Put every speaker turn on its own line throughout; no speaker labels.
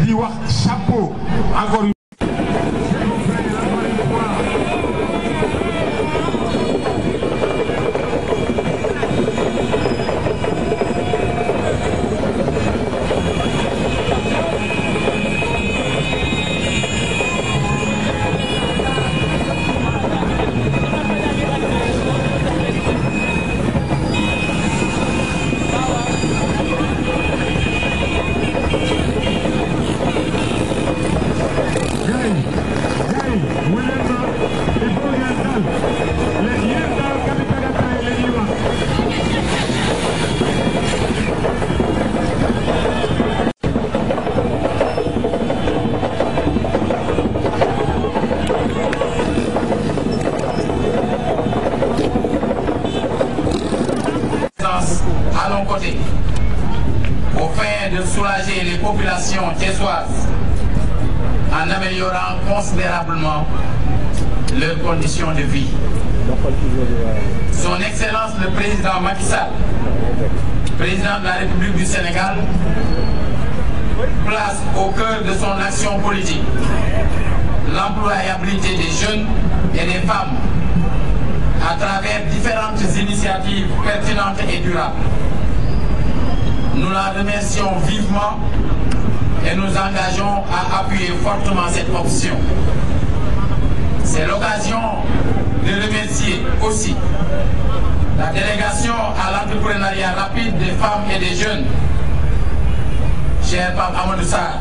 di wax chapeau encore.
À nos côtés, au fin de soulager les populations thiessoises en améliorant considérablement leurs conditions de vie. Son Excellence le Président Macky Sall, Président de la République du Sénégal, place au cœur de son action politique l'employabilité des jeunes et des femmes à travers différentes initiatives pertinentes et durables. Nous la remercions vivement et nous engageons à appuyer fortement cette option. C'est l'occasion de remercier aussi la délégation à l'entrepreneuriat rapide des femmes et des jeunes, cher Pape Amadou Sarr,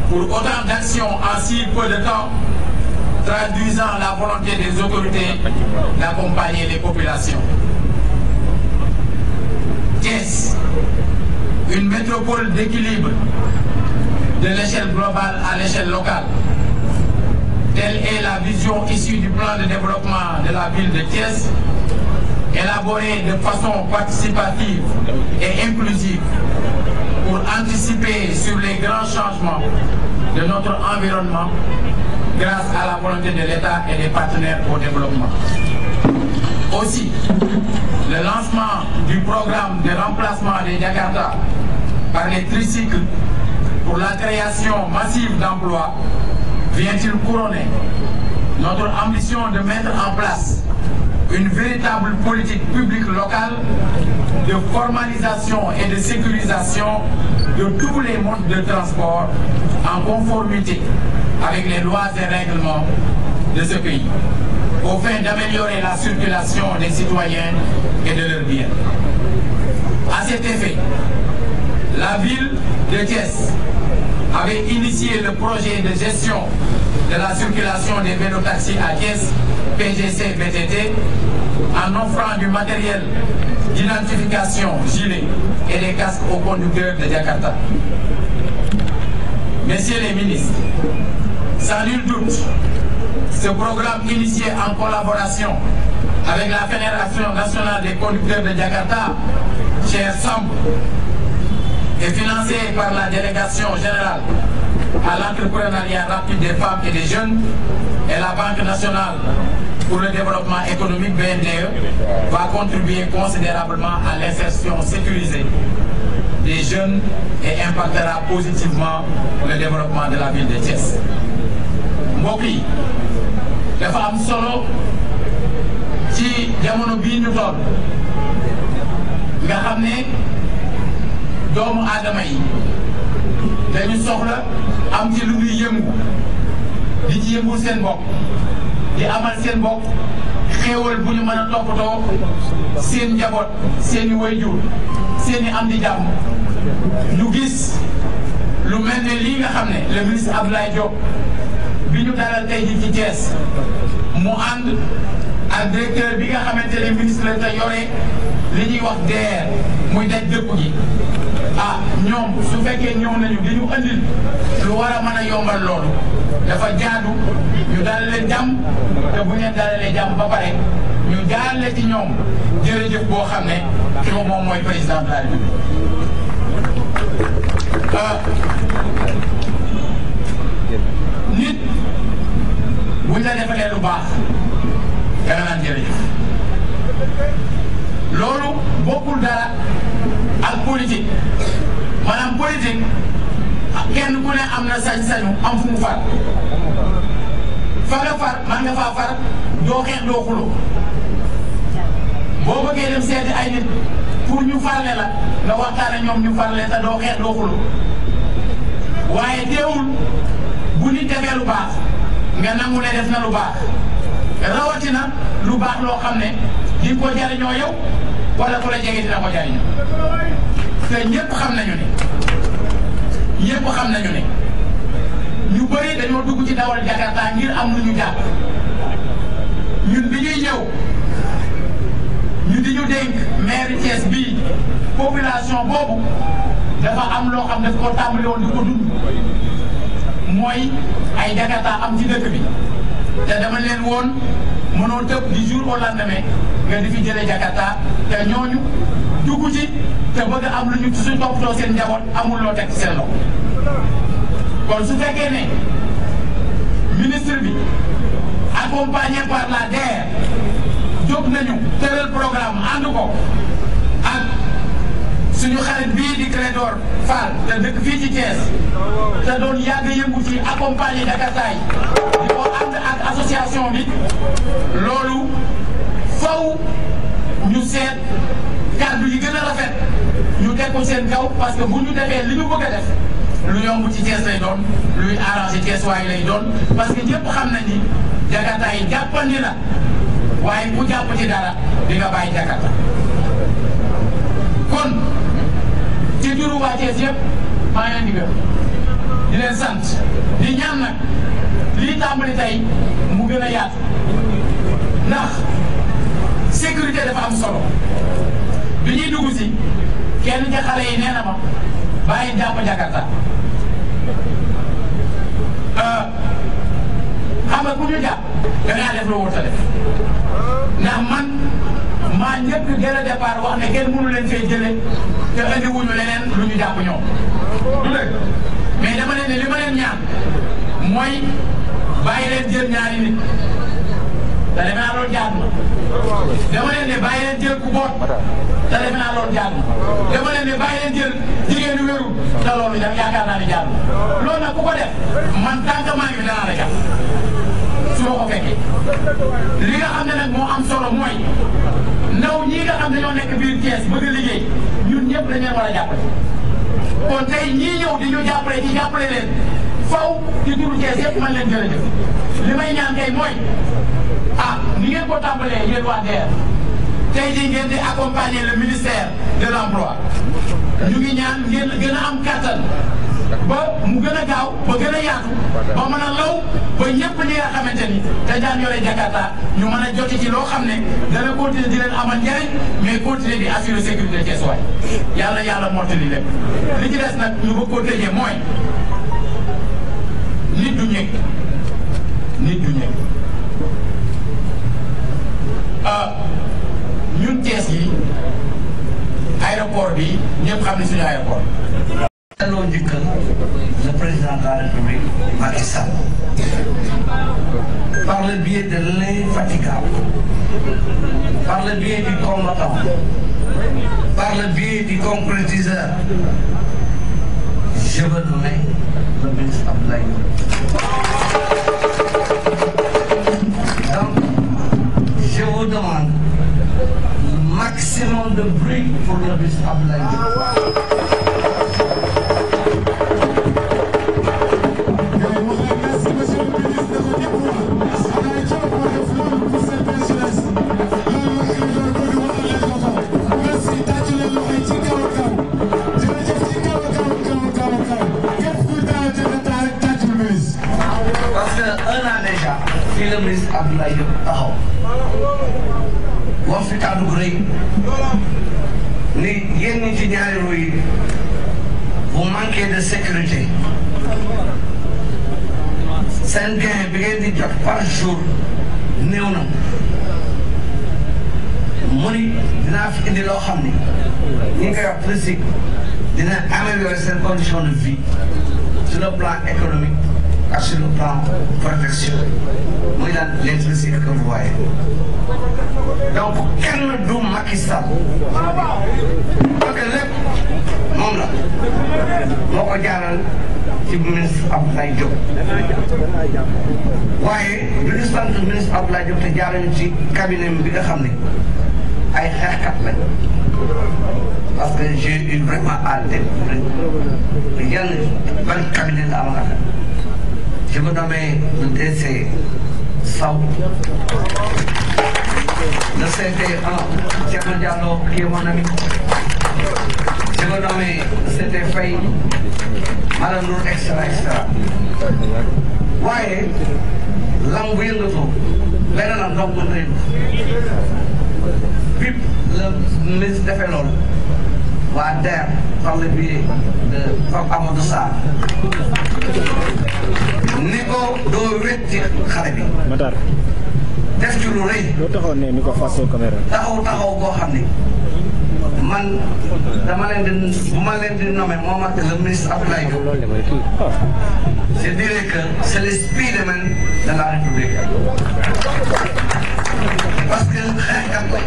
pour autant d'actions en si peu de temps, traduisant la volonté des autorités d'accompagner les populations. Thiès, une métropole d'équilibre de l'échelle globale à l'échelle locale. Telle est la vision issue du plan de développement de la ville de Thiès, élaborée de façon participative et inclusive pour anticiper sur les grands changements de notre environnement grâce à la volonté de l'État et des partenaires au développement. Aussi, le lancement du programme de remplacement des Jakarta par les tricycles pour la création massive d'emplois vient-il couronner notre ambition de mettre en place une véritable politique publique locale de formalisation et de sécurisation de tous les modes de transport en conformité avec les lois et règlements de ce pays, au fin d'améliorer la circulation des citoyens et de leurs biens. À cet effet, la ville de Thiès avait initié le projet de gestion de la circulation des vélotaxis à Thiès, PGC VTT, en offrant du matériel d'identification, gilets et des casques aux conducteurs de Jakarta. Messieurs les ministres, sans nul doute, ce programme initié en collaboration avec la Fédération nationale des conducteurs de Jakarta, cher Samb, et financé par la délégation générale à l'entrepreneuriat rapide des femmes et des jeunes et la Banque nationale pour le développement économique BNDE, va contribuer considérablement à l'insertion sécurisée des jeunes et impactera positivement le développement de la ville de Thiès. mbokk yi dafa am solo ci jamono bii ñu toll nga xam ne doomu aadama yi dañu soxla am ci lu ñuy yëngu di ci yëngul seen bopp di amal seen bopp xéewal bu ñu mën a toppatoo seen njaboot seeni waajur seeni am di jàmm ñu gis lu mel ne lii nga xam ne le ministre Abdoulaye Diop bi ñu dalal tey jii ci Thiès mu ànd ak directeur bi nga xamante ne ministre la te yore li ñuy wax DER muy daj dëpp gi ñoom su fekkee ñëw nañu di ñu andil lu war a mën a yombal loolu dafa jaadu ñu dalal leen jàmm te bu ñu dalalee jàmm ba pare ñu jaarale ci ñoom jërëjëf boo xam ne ki ko moom mooy président de la République. nit buñ la defalee lu baax danga naan jërëjëf loolu bokkul dara ak politique maanaam politique kenn ku ne am na sañ-sañu am fu mu far fa nga far man nga faa far doo xeex doo xuloo boo bëggee dem seeti ay nit pour ñu farle la nga waxtaane ñoom ñu farle te doo xeex doo xuloo waaye teewul bu nit defee lu baax nga nangu ne def na lu baax rawatina lu baax loo xam ne di ko jariñoo yow wala ku la jege dina ko jariñoo te ñëpp xam nañu ne ñu bëri dañoo dugg ci dawal Jakarta ngir am lu ñu jàpp ñun bi ñuy ñëw ñu di ñu dénk maire Thiès bii population boobu dafa am loo xam daf ko tàmbali woon di ko dund mooy ay Jakarta am ci dëkk bi te dama leen woon mënoo tëb du jour au lendemain nga di fi jëlee Jakarta te ñooñu dugg ci te bëgg am lu ñu suñ toppatoo seen njaboot amul loo teg ci seen loxo kon su fekkee ne ministre bi accompagné par la DER jóg nañu tëral programme ànd ko ak suñu xarit bii di Clédor Fall te dëkk fii ci Thiès te doon yàgg yëngu ci accompagner Jakarta yi di ko ànd ak association bi loolu faw ñu seet kàddu yi gën a rafet ñu teg ko seen kaw parce que bu ñu defee li ñu bëgg a def lu yomb ci Thiès lay doon luy arrangé Thiès waaye lay doon parce que ñëpp xam nañ ni Jakarta yi jàppandi na waaye ku jàpp ci dara di nga bàyyi Jakarta kon ci turu waa Thiès yëpp maa ngi leen di gërëm di leen sant di ñaan nag lii tàmbali tey mu gën a yaatu ndax sécurité dafa am solo bi ñuy dugg si kenn ca xale yi nee na ma bàyyi jàpp Jakarta xam nga ku ñu jàpp da ngaa def loo wut a def ndax man maa njëkk dès le départ wax ne kenn mënu leen fee jëlee te andi wuñu leneen lu ñu jàpp ñoom du dëgg mais dama leen ne li ma leen ñaan mooy bàyyi leen jël ñaari nit te defe naa loolu jaar na dama leen ne bàyyi leen jël ku boot te defe naa loolu jaar na dama leen ne bàyyi leen jël jigéenu wéru te loolu yaakaar naa ne jaar na loolu nag ku ko def man tant que maa ngi fi danaa la jàpp su ma ko fekkee li nga xam ne nag moo am solo mooy ndaw ñii nga xam dañoo nekk biir Thiès bëgg a liggéey ñun ñëpp dañ leen war a jàppale kon tey ñii ñëw di ñu jàppale ci jàppale leen faw ci turu Thiès yëpp man leen jërëjëf li may ñaan kay mooy ni ngeen ko tàmbalee yéen waa DER tey jii ngeen di accompagner le ministère de l'emploi ñu ngi ñaan ngeen gën a am kattan ba mu gën a gaaw ba gën a yaatu ba mën a law ba ñëpp ñi nga xamante ni te daan yore Jakarta ñu mën a joti ci loo xam ne dana continuer di leen amal njariñ mais continuer di assurer sécurité Thiès waay yàlla mottali lépp li ci des nag ñu bëgg koo tëjee mooy nit du ñëkk ñun Thiès yi aéroport bi ñëpp xam ne suñu aéroport.
delloo njukkal le président de la République Macky Sall par le biais de l'infatigable, par le biais du combattant, par le biais du concrétiseur, je veux nommer le ministre Abdoulaye Diop. Donc, je vous demande le maximum de bruit pour le ministre Abdoulaye Diop. fii la ministre Abdoulaye Diop taxaw wax fi kàddu gu rëy ni yéen ñi ci ñaari ru yi vous manquez de sécurité seen gain bi ngeen di jot par jour néew na mu ni dinaa fi indi loo xam ni ñi ngi koy wax politique dina améliorer seen condition de vie sur le plan économique ak sur le plan protection muy daan les trucs que vous voyez donc kenn du Macky Sall parce que lépp moom la moo ko jaaral ci ministre Abdoulaye Diop waaye du ñu sant ministre Abdoulaye Diop te jaarale ci cabinet bi nga xam ne ay xeexkat lañ parce que j'ai eu vraiment à découvrir yan ban cabinet la amoon affaire je me nommais le DC Sow le CT1 Thierno Diallo qui est mon ami je me nommais le CT Faye Madame Nour etc. waaye lam bu yëngatoo leneen am donc mën bip le ministre defee loolu waa DER par le biais de Pape Amadou Sarr ni ko doo wetti xale bi def ci lu rëy
loo taxaw ne ni ko façon caméra
taxaw boo xam ni man dama leen di bu ma leen di nommé moom ak le ministre Abdoulaye Diop je dirais que c'est l'esprit de même de la République parce que xeexkat lañ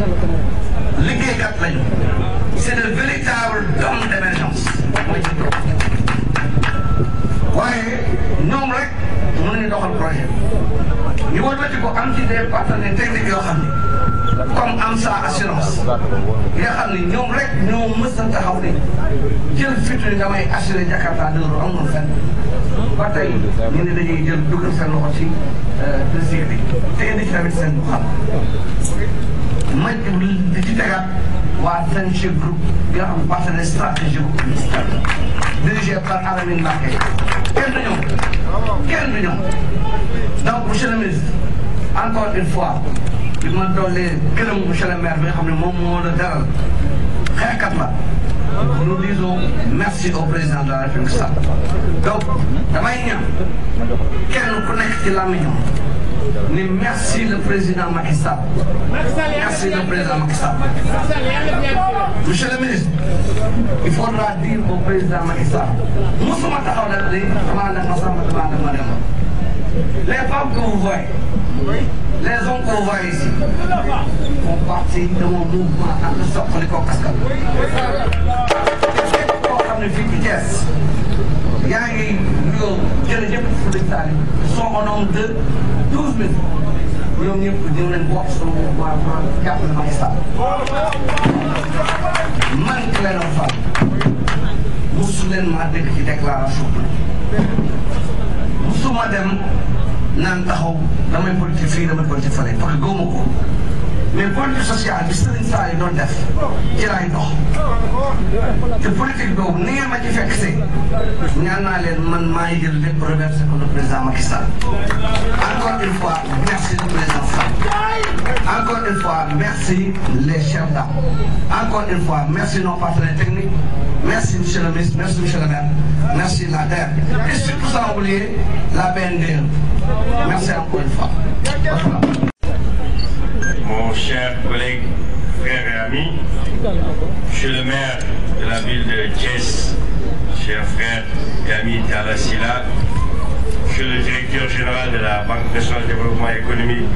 liggéeykat lañu c'est de véritables hommes d'émergence waaye ñoom rek mënuñu doxal projet ñu wëlbati ko am ci des partenaires techniques yoo xam ni comme AMSA assurance yi nga xam ni ñoom rek ñoo mës a taxaw ni jël fitu ni damay assuré Jakarta dëgg amul fenn ba tey ñu ne dañuy jël dugal seen loxo ci dossier bi te indi ci tamit seen xam ma di ci tegaat waa Senchir Group bi nga xam partenaire stratégique dirigé par Alamine Mbacké kenn du ñoom donc monsieur le ministre encore une fois bi ma doolee gërëm monsieur le maire bi nga xam ne moom moo la dalal xeexkat la nous disons merci au président de la République Sall donc damay ñaan kenn ku nekk ci làmmiñam ni merci le président Macky Sall merci le président Macky Sall monsieur le ministre il faudra dire au président Macky Sall musuma taxaw nag li demande ma samba demande ma dem les femmes que vous voyez les hommes que vous voyez ici font partie de mon mouvement ak soxali ko askan koo xam ne fii ci Thiès yaa ngi nuyoo jërëjëf Fodé Sall sont au nombre de 12 000 ñoom ñëpp ñëw leen bokk sama mouvement jàppale Macky Sall man Clédor Fall mosu leen maa dégg ci déclaration musuma dem naan taxaw damay politique fii damay politique fële parce que góobu ko mais politique sociale bi Serigne Sall yi doon def ci laay dox te politique boobu ni ngeen ma ci fekk see ñaan naa leen man maa ngi jël lépp reversé ko le président Macky Sall encore une fois merci le président Sall encore une fois merci les chefs d'État encore une fois merci nos partenaires techniques merci monsieur le ministre merci monsieur le maire merci la DER et surtout sans oublier la BNDE merci encore une fois.
Mon cher collègue, frère et ami, monsieur le maire de la ville de Thiès, cher frère et ami Talla Sylla, monsieur le directeur général de la Banque nationale de développement économique,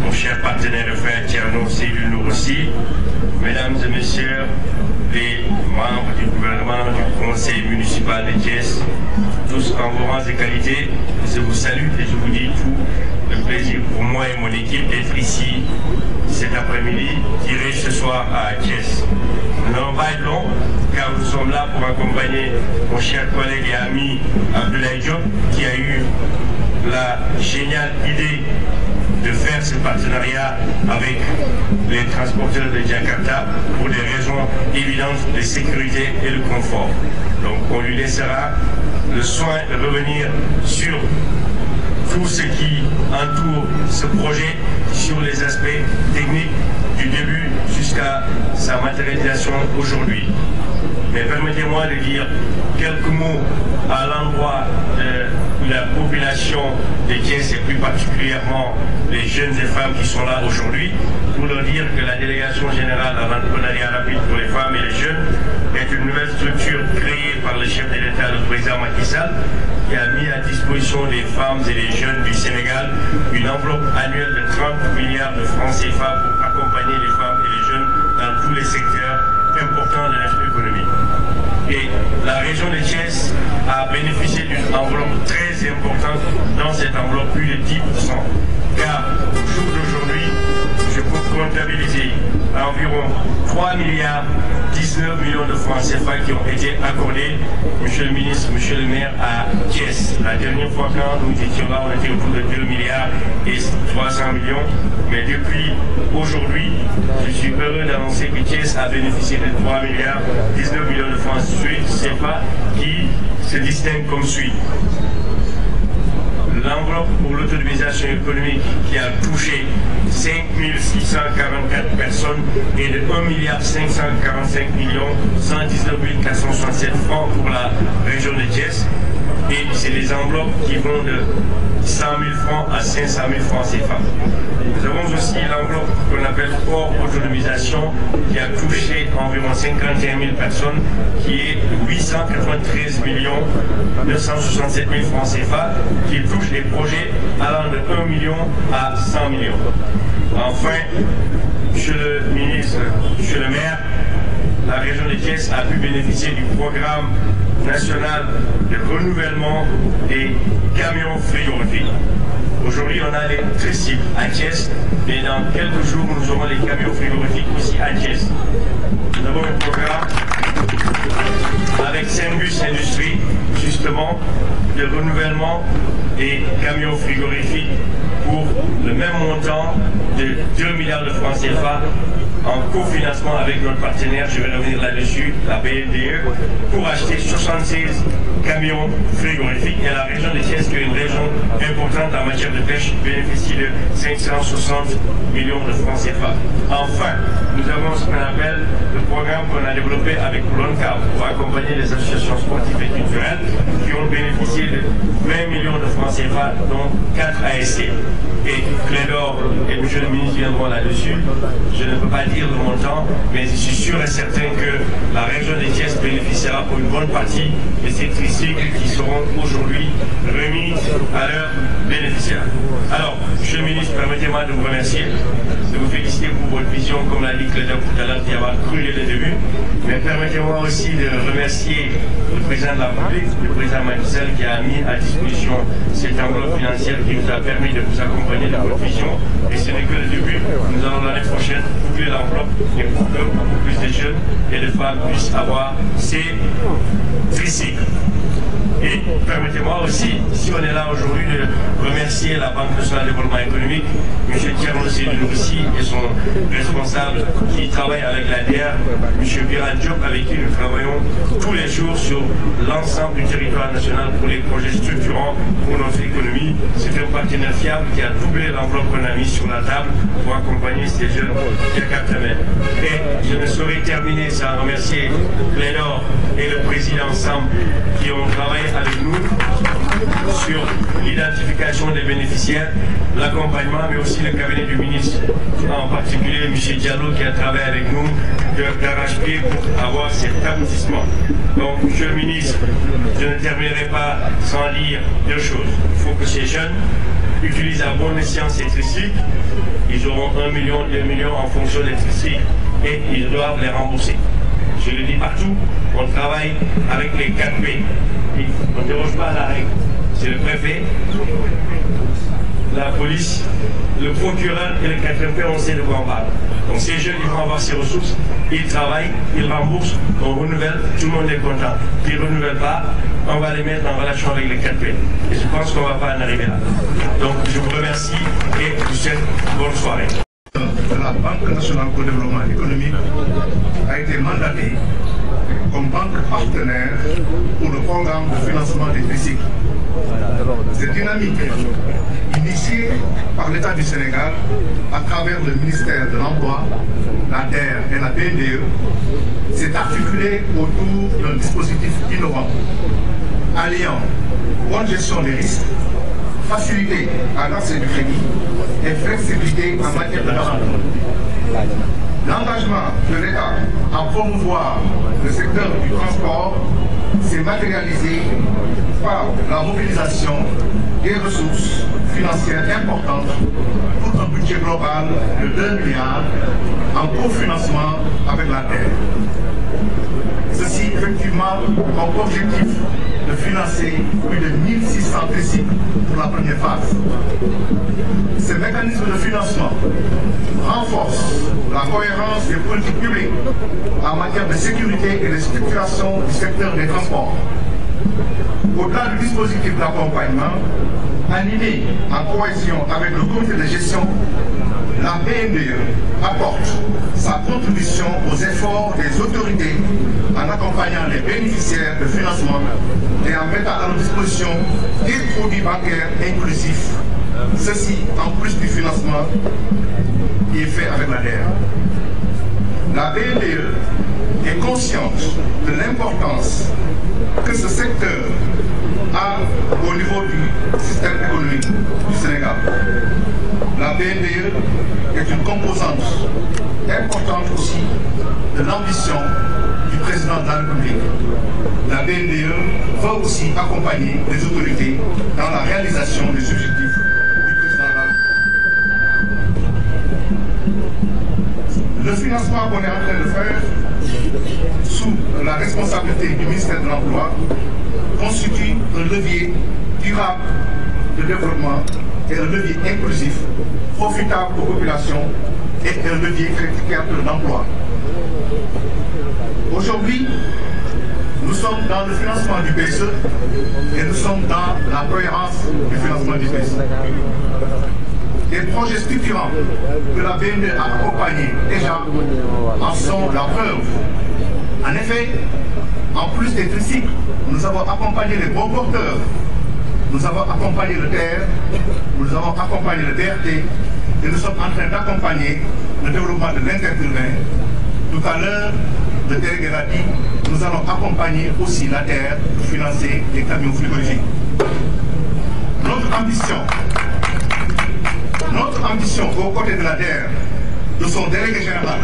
mon cher partenaire et frère Thierno Seydou Nourossi, mesdames et messieurs les membres du gouvernement du conseil municipal de Thiès, tous en vos rangs et qualités, je vous salue et je vous dis tout le plaisir pour moi et mon équipe d'être ici cet après-midi, tiré ce soir à Thiès. Nous n'allons pas être long, car nous sommes là pour accompagner mon cher collègue et ami Abdoulaye Diop, qui a eu la géniale idée de faire ce partenariat avec les transporteurs de Jakarta pour des raisons évidentes de sécurité et de confort. Donc on lui laissera le soin de revenir sur tout ce qui entoure ce projet, sur les aspects techniques du début jusqu'à sa matérialisation aujourd'hui. Mais permettez-moi de dire quelques mots à l'endroit de la population de Thiès et plus particulièrement les jeunes et femmes qui sont là aujourd'hui, pour leur dire que la délégation générale à l'entrepreneuriat rapide pour les femmes et les jeunes est une nouvelle structure créée par le chef de l'État, le président Macky Sall, qui a mis à disposition des femmes et des jeunes du Sénégal une enveloppe annuelle de 30 milliards de francs CFA pour accompagner les femmes et les jeunes dans tous les secteurs importants de notre économie. Et la région de Thiès a bénéficié d'une enveloppe très importante. Dans cette enveloppe, plus de 10%. Car au jour d'aujourd'hui, je peux comptabiliser environ 3 milliards 19 millions de francs CFA qui ont été accordés, monsieur le ministre, monsieur le maire, à Thiès. La dernière fois quand nous étions là, on était autour de 2 milliards et 300 millions. Mais depuis aujourd'hui, je suis heureux d'annoncer que Thiès a bénéficié de 3 milliards 19 millions de francs CFA qui se distingue comme suit. L'enveloppe pour l'autonomisation économique qui a touché 5 644 personnes et de 1 545 119 467 francs pour la région de Thiès. Et c'est des enveloppes qui vont de 100 000 francs à 500 000 francs CFA. Nous avons aussi l'enveloppe qu'on appelle hors autonomisation qui a touché environ 51 000 personnes, qui est 893 967 000 francs CFA, qui touche des projets allant de 1 million à 100 millions. Enfin, monsieur le ministre, monsieur le maire, la région de Thiès a pu bénéficier du programme national de renouvellement des camions frigorifiques. Aujourd'hui, on a les tricycles à Thiès, mais dans quelques jours, nous aurons les camions frigorifiques aussi à Thiès. Nous avons un programme avec Symbus Industrie, justement, de renouvellement des camions frigorifiques pour le même montant de 2 milliards de francs CFA en cofinancement avec notre partenaire, je vais revenir là-dessus, la BNDE, pour acheter 76 camions frigorifiques. Et la région de Thiès, qui est une région importante en matière de pêche, bénéficie de 560 millions de francs CFA. Enfin, nous avons ce qu'on appelle le programme qu'on a développé avec l'ONCAV pour accompagner les associations sportives et culturelles qui ont bénéficié de 20 millions de francs CFA, dont 4 ASC. Et Clédor et M. le ministre viendront là-dessus. Je ne peux pas dire le montant, mais je suis sûr et certain que la région de Thiès bénéficiera pour une bonne partie de ces tricycles qui seront aujourd'hui remis à leurs bénéficiaires. Alors, M. le ministre, permettez-moi de vous remercier, de vous féliciter pour votre vision, comme l'a dit Clédor tout à l'heure, qui a cru dès le début. Mais permettez-moi aussi de remercier le président de la République, le président Macky Sall, qui a mis à disposition cette enveloppe financière qui nous a permis de vous accompagner de votre vision. Et ce n'est que le début. Nous allons l'année prochaine doubler l'enveloppe et pour que beaucoup plus de jeunes et de femmes puissent avoir ces tricycles. Et permettez-moi aussi, si on est là aujourd'hui, de remercier la Banque nationale de développement économique, M. Thierno Sédou aussi et son responsable qui travaille avec l'ADR, M. Biran Diop, avec qui nous travaillons tous les jours sur l'ensemble du territoire national pour les projets structurants pour notre économie. C'est un partenaire fiable qui a doublé l'enveloppe qu'on a mise sur la table pour accompagner ces jeunes jakartamais. Et je ne saurais terminer sans remercier Clédor et le président Sam qui ont travaillé avec nous sur l'identification des bénéficiaires, l'accompagnement, mais aussi le cabinet du ministre, en particulier M. Diallo qui a travaillé avec nous d'arrache-pied pour avoir cet aboutissement. Donc, M. le ministre, je ne terminerai pas sans dire deux choses. Il faut que ces jeunes utilisent à bon escient ces tricycles. Ils auront 1 million, 2 millions en fonction des tricycles et ils doivent les rembourser. Je le dis partout, on travaille avec les 4P. On ne déroge pas à la règle. C'est le préfet, la police, le procureur et le 4P, on sait de quoi on parle. Donc ces jeunes, ils vont avoir ces ressources, ils travaillent, ils remboursent, on renouvelle, tout le monde est content. Ils ne renouvellent pas, on va les mettre en relation avec les 4P. Et je pense qu'on ne va pas en arriver là. Donc je vous remercie et je vous souhaite bonne soirée.
La Banque nationale pour le développement économique a été mandatée comme banque partenaire pour le programme de financement des tricycles. Cette dynamique, initiée par l'État du Sénégal à travers le ministère de l'Emploi, la DER et la BNDE, s'est articulée autour d'un dispositif innovant, alliant bonne gestion des risques, facilité à l'accès du crédit et flexibilité en matière de garantie. L'engagement de l'État à promouvoir le secteur du transport s'est matérialisé par la mobilisation des ressources financières importantes pour un budget global de 2 milliards en cofinancement avec la terre. Ce ceci effectivement comme objectif de financer plus de 1600 tricycles pour la première phase. Ces mécanismes de financement renforcent la cohérence des politiques publiques en matière de sécurité et de structuration du secteur des transports. Au-delà du dispositif d'accompagnement, animé en cohésion avec le comité de gestion, la BNDE apporte sa contribution aux efforts des autorités en accompagnant les bénéficiaires de financement et en mettant à leur disposition des produits bancaires inclusifs. Ceci en plus du financement qui est fait avec la DER. La BNDE est consciente de l'importance que ce secteur a au niveau du système économique du Sénégal. La BNDE est une composante importante aussi de l'ambition du président de la République. La BNDE va aussi accompagner les autorités dans la réalisation des objectifs du président de la République. Le financement qu'on est en train de faire sous la responsabilité du ministère de l'Emploi constitue un levier durable de développement et un levier inclusif, profitable aux populations et un levier créateur d'emploi. Aujourd'hui, nous sommes dans le financement du PSE et nous sommes dans la cohérence du financement du PSE. Des projets structurants que la BNDE a accompagnés déjà en sont la preuve. En effet, en plus des tricycles, nous avons accompagné les bons porteurs, nous avons accompagné le TER, nous avons accompagné le DRT et nous sommes en train d'accompagner le développement de l'interurbain. Tout à l'heure, le délégué l'a dit, nous allons accompagner aussi la TER pour financer les camions frigorifiques. Notre ambition aux côtés de la DER, de son délégué général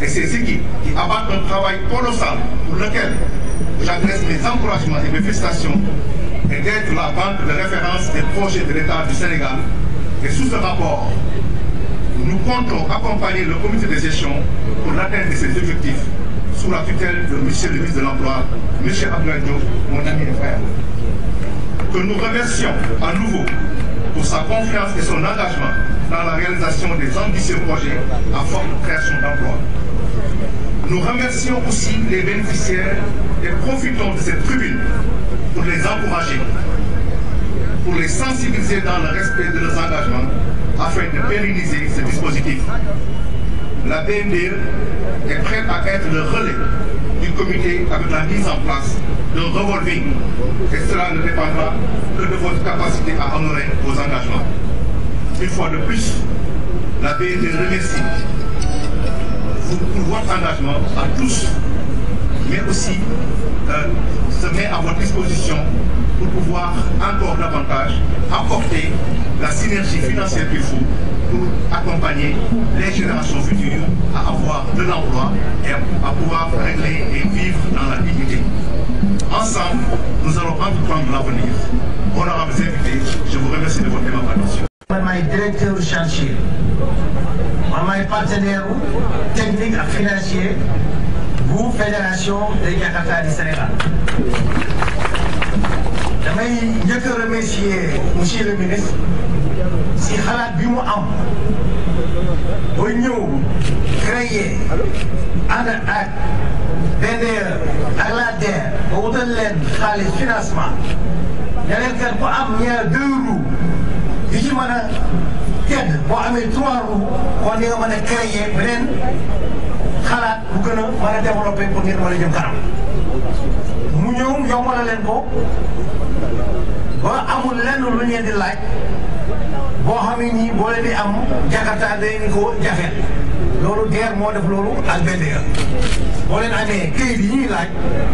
et ses équipes qui abattent un travail colossal pour lequel j'adresse mes encouragements et mes félicitations et d'être la banque de référence des projets de l'État du Sénégal. Et sous ce rapport, nous comptons accompagner le comité de gestion pour l'atteinte de ces objectifs sous la tutelle de M. le ministre de l'Emploi, M. Abdoulaye Diop, mon ami et frère. Que nous remercions à nouveau pour sa confiance et son engagement dans la réalisation des ambitieux projets à forte création d'emplois. Nous remercions aussi les bénéficiaires et profitons de cette tribune pour les encourager, pour les sensibiliser dans le respect de leurs engagements afin de pérenniser ce dispositif. La BNDE est prête à être le relais du comité avec la mise en place d'un revolving et cela ne dépendra que de votre capacité à honorer vos engagements. Une fois de plus, la BNDE remercie pour votre engagement à tous, mais aussi se met à votre disposition pour pouvoir encore davantage apporter la synergie financière qu'il faut pour accompagner les générations futures à avoir de l'emploi et à pouvoir régler et vivre dans la dignité. Ensemble, nous allons entreprendre l'avenir. Honorables invités, je vous remercie de votre attention.
Je suis directeur du chantier. Je suis partenaire technique et financier de la Fédération de Jakarta du Sénégal. Je veux remercier M. le ministre si xalaat bi mu am ba ñëw créer ànd ak BNDE ak la DER ba wutal leen xaalis financement ne leen kat bu am ñaar 2 roues yi ci mën a tedd boo amee 3 roues kon di nga mën a créer beneen xalaat bu gën a mën a développer pour ngeen mën a jëm kanam mu ñëw yombal leen ko ba amul lenn lu ngeen di laaj boo xam ne nii boo leen di am Jakarta dañ ko jafeel loolu DER moo def loolu ak BNDE boo leen amee këyit yi ñuy laaj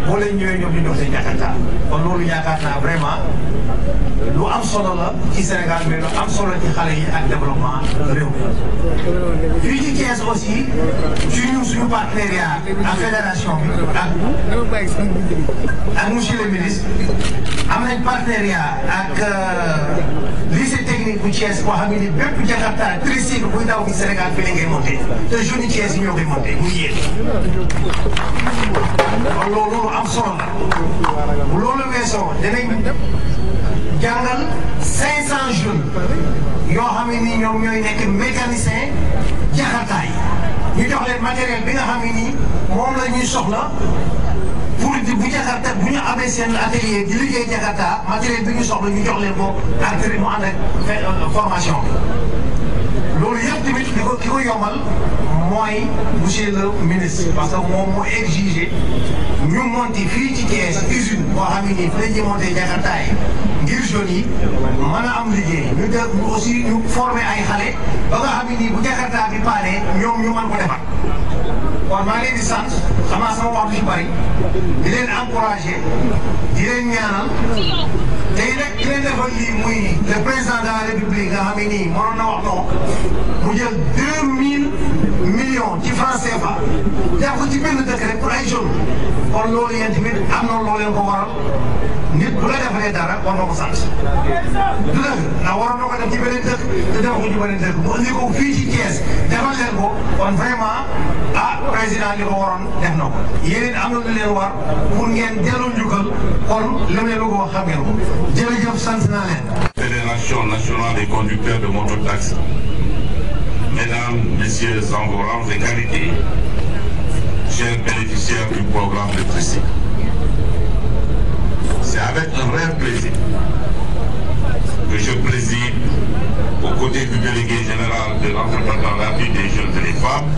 boo leen ñëwee ñoom ñu jox seen Jakarta kon loolu yaakaar naa vraiment lu am solo la ci Sénégal mais lu am solo ci xale yi ak développement réew mi. fii ci Thiès aussi suñu partenariat ak fédération bi ak monsieur le ministre am nañ partenariat ak lycée technique bu Thiès boo xam ne bépp Jakarta tricycle buy daw fi Sénégal fi la ngay monté te jeunes yi Thiès yi ñoo koy monté muy yéen. kon loolu am solo la bu loolu weesoo danañ jàngal 500 jeunes yoo xam ne nii ñoom ñooy nekk mécanicien Jakarta yi ñu jox leen matériel bi nga xam ne nii moom la ñuy soxla. pour bu Jakarta bu ñu amee seen atelier di liggéey Jakarta matériel bi ñu soxla ñu jox leen ko mu ànd ak formation bi loolu yëpp tamit ki ko yombal mooy monsieur le ministre parce que moom moo exigé ñu monté fii ci Thiès usine boo xam ne nii fi la ñuy monté Jakarta yi ngir jeunes yi mën a am liggéey ñu def aussi ñu formé ay xale ba nga xam ne nii bu Jakarta bi paanee ñoom ñu mën ko defar. kon maa ngi leen di sant xam naa sama wax du ci bari di leen encouragé di leen ñaanal tey nag ki leen defal lii muy le président de la république nga xam ne nii mënoon na wax non mu jël 2000 millions ci franc CFA def ko ci benn dëkk rek pour ay jeunes kon loolu yéen tamit am na loo leen ko waral nit bu la defalee dara war nga ko sant du dëgg ndax waroon na ko def ci beneen dëkk te def ko ci beneen dëkk mu indi ko fii ci Thiès defal leen ko kon vraiment président li ko waroon def na ko yéen am na lu leen war pour ngeen delloo njukkal kon li ma leen bëgg wax xam ngeen ko jërëjëf sant naa leen.
Fédération nationale des conducteurs de mototaxi, mesdames, messieurs, en vos rangs et qualités, chers bénéficiaires du programme de tricycle. C'est avec un réel plaisir que je préside aux côtés du délégué général de l'entrepreneur rapide des jeunes et des femmes,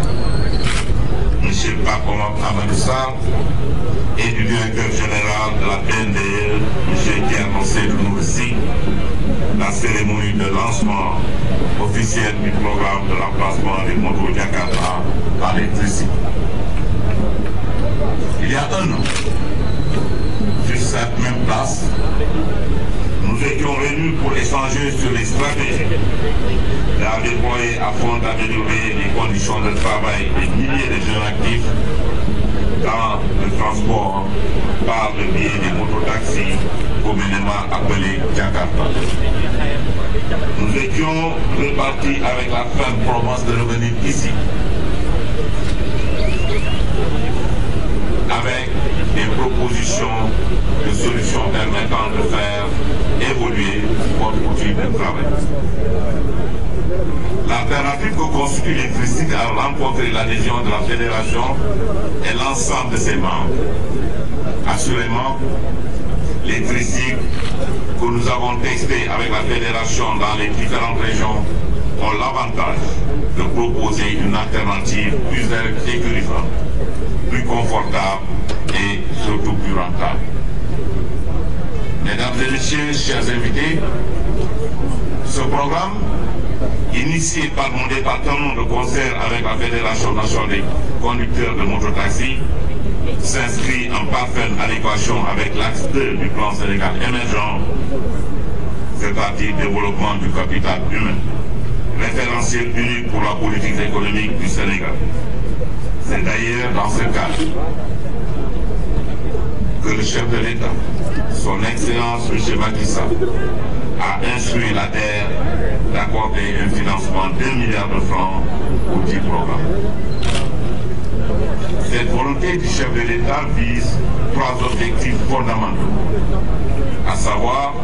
M. Pape Amadou Sarr, et du directeur général de la BNDE, M. Thierno Seydou Noursi, la cérémonie de lancement officiel du programme de remplacement des motos Jakarta par les tricycles. Il y a un an, sur cette même place, nous étions réunis pour échanger sur les stratégies à déployer afin d'améliorer les conditions de travail des milliers de jeunes actifs dans le transport par le biais des mototaxis communément appelés Jakarta. Nous étions repartis avec la ferme promesse de revenir ici avec des propositions de solutions permettant de faire évoluer votre outil de travail. L'alternative que constitue les tricycles a rencontré l'adhésion de la fédération et l'ensemble de ses membres. Assurément, les tricycles que nous avons testés avec la fédération dans les différentes régions ont l'avantage de proposer une alternative plus sécurisante, plus confortable et surtout plus rentable. Mesdames et messieurs, chers invités, ce programme, initié par mon département de concert avec la Fédération nationale des conducteurs de mototaxi, s'inscrit en parfaite adéquation avec l'axe 2 du plan Sénégal émergent, c'est-à-dire développement du capital humain, référentiel unique pour la politique économique du Sénégal. C'est d'ailleurs dans ce cadre que le chef de l'État, son Excellence M. Macky Sall, a instruit l'ADER d'accorder un financement de 2 milliards de francs au dit programme. Cette volonté du chef de l'État vise 3 objectifs fondamentaux, à savoir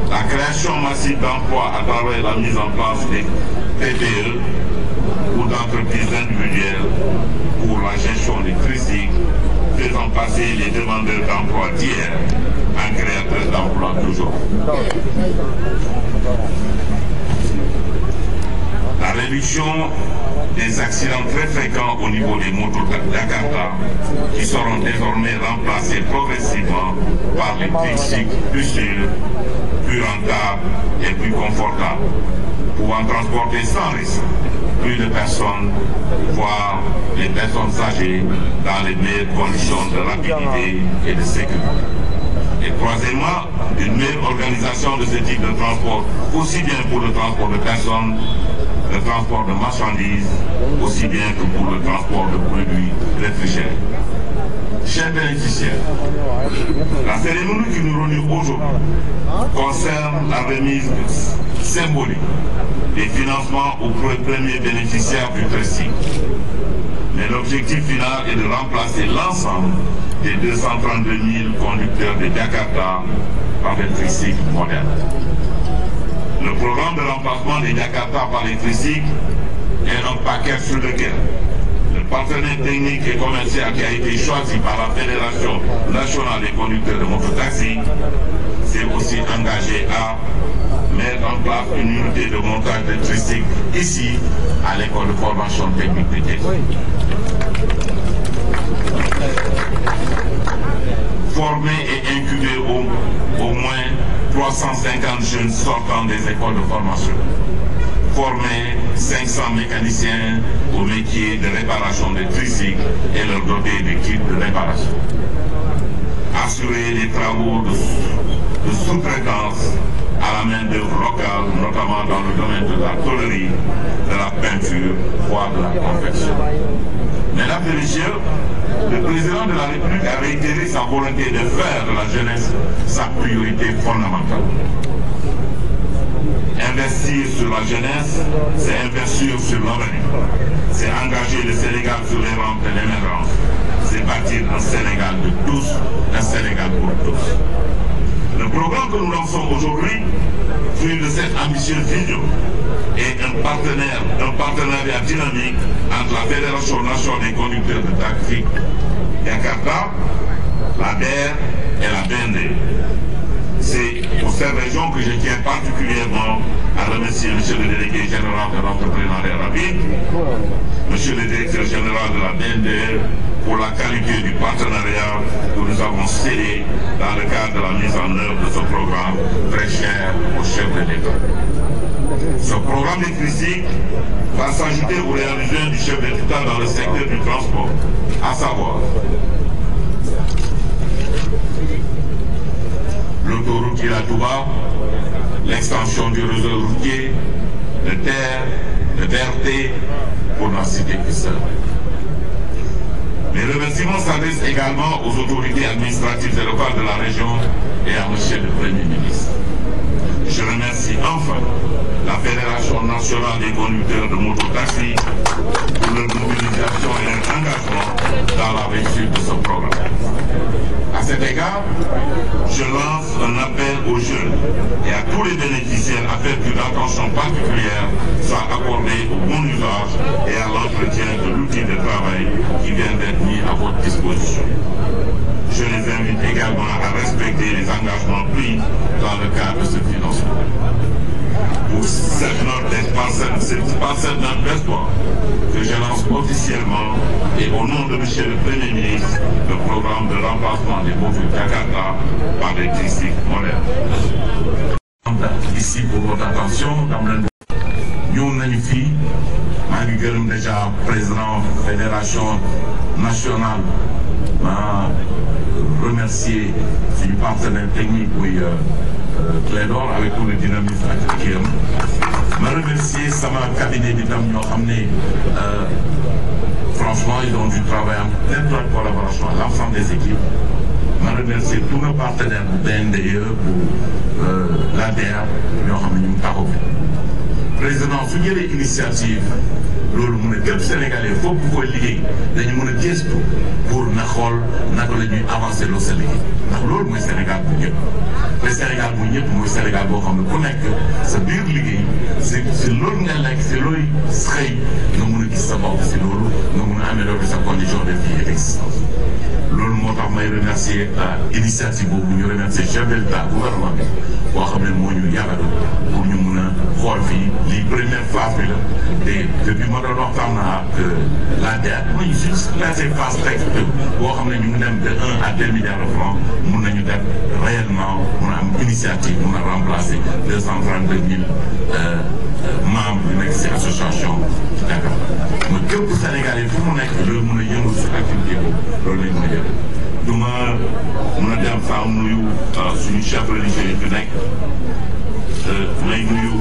la création massive d'emplois à travers la mise en place des TPE ou d'entreprises individuelles pour la gestion des tricycles, faisant passer les demandeurs d'emploi d'hier en créateurs d'emplois d'aujourd'hui. La réduction des accidents très fréquents au niveau des motos Jakarta qui seront désormais remplacés progressivement par les tricycles plus sûrs, plus rentables et plus confortables, pouvant transporter sans risque plus de personnes, voire les personnes âgées, dans les meilleures conditions de rapidité et de sécurité. Et troisièmement, une meilleure organisation de ce type de transport, aussi bien pour le transport de personnes, le transport de marchandises, aussi bien que pour le transport de produits réfrigérés. Chers bénéficiaires, la cérémonie qui nous réunit aujourd'hui concerne la remise symbolique des financements aux premiers bénéficiaires du Tricycle. Mais l'objectif final est de remplacer l'ensemble des 232 000 conducteurs de Jakarta par des tricycles modernes. Le programme de remplacement des Jakarta par les tricycles est un paquet sur lequel le partenaire technique et commercial qui a été choisi par la Fédération nationale des conducteurs de mototaxi s'est aussi engagé à mettre en place une unité de montage de tricycles ici à l'école de formation technique de Thiès. Former et incuber au moins 350 jeunes sortant des écoles de formation. Former 500 mécaniciens au métier de réparation des tricycles et leur doter de kits de réparation. Assurer les travaux de sous-traitance à la main-d'œuvre locale, notamment dans le domaine de la tôlerie, de la peinture, voire de la confection. Mesdames et messieurs, le président de la République a réitéré sa volonté de faire de la jeunesse sa priorité fondamentale. Investir sur la jeunesse, c'est investir sur l'avenir. C'est engager le Sénégal sur les rampes de l'émergence. C'est bâtir un Sénégal de tous, un Sénégal pour tous. Le programme que nous lançons aujourd'hui, fruit de cette ambitieuse vision, est un partenariat dynamique entre la Fédération nationale des conducteurs de taxi Jakarta, la DER et la BND. C'est pour cette raison que je tiens particulièrement à remercier M. le délégué général de l'entrepreneuriat rapide, M. le directeur général de la BND pour la qualité du partenariat que nous avons scellé dans le cadre de la mise en œuvre de ce programme très cher au chef de l'État. Ce programme de tricycle va s'ajouter aux réalisations du chef de l'État dans le secteur du transport, à savoir l'autoroute Ila Touba, l'extension du réseau routier, le TER, le BRT, pour n'en citer que seul. Mes remerciements s'adressent également aux autorités administratives et locales de la région et à M. le Premier ministre. Je remercie enfin la Fédération nationale des conducteurs de mototaxi pour leur mobilisation et leur engagement dans la réussite de ce programme. À cet égard, je lance un appel aux jeunes et à tous les bénéficiaires afin qu'une attention particulière soit accordée au bon usage et à l'entretien de l'outil de travail qui vient d'être mis à votre disposition. Je les invite également à respecter les engagements pris dans le cadre de ce financement. Pour cette note d'espoir que je lance officiellement et au nom de M. le Premier ministre, le programme de remplacement des motos Jakarta par des tricycles modernes. Ici pour votre attention, nous sommes ici, je déjà président de la Fédération nationale, remercier du partenaire technique, oui, Clédor, avec tout le dynamisme actif. Je remercie sama cabinet d'État, franchement, ils ont dû travailler en étroite collaboration à l'ensemble des équipes. Je remercie tous nos partenaires pour BNDE, pour l'ADR, président, su jëlee initiative loolu mu ne képp Sénégalais foog bu koy liggéey dañu mën a gëstu pour na xool naka la ñuy avancer loo sa liggéey ndax loolu mooy Sénégal bu ñëpp te Sénégal bu ñëpp mooy Sénégal boo xam ne ku nekk sa biir liggéey si loolu nga lekk si looy xëy nga mën a gis sa bopp si loolu nga mën a améliorer sa condition de vie et d'existence. loolu moo tax may remercier initiative boobu ñu remercier chef de l'État gouvernement bi boo xam ne moo ñu yàggal pour ñu mun a xool fii lii première phase bi la te depuis ma doon waxtaan ak la DER muy juste laisser phase texte boo xam ne ñu ngi dem de 1 à 2 milliards de francs mun nañu def réellement mun a am initiative mun a remplacer 232 000 membres yu nekk si association ci Dakar ma képp Sénégalais fu mu nekk loolu mun a yëngu si activité boobu loolu lañ mën a jël du ma mun a dem saa nuyu suñu chef religieux yi fi nekk may nuyu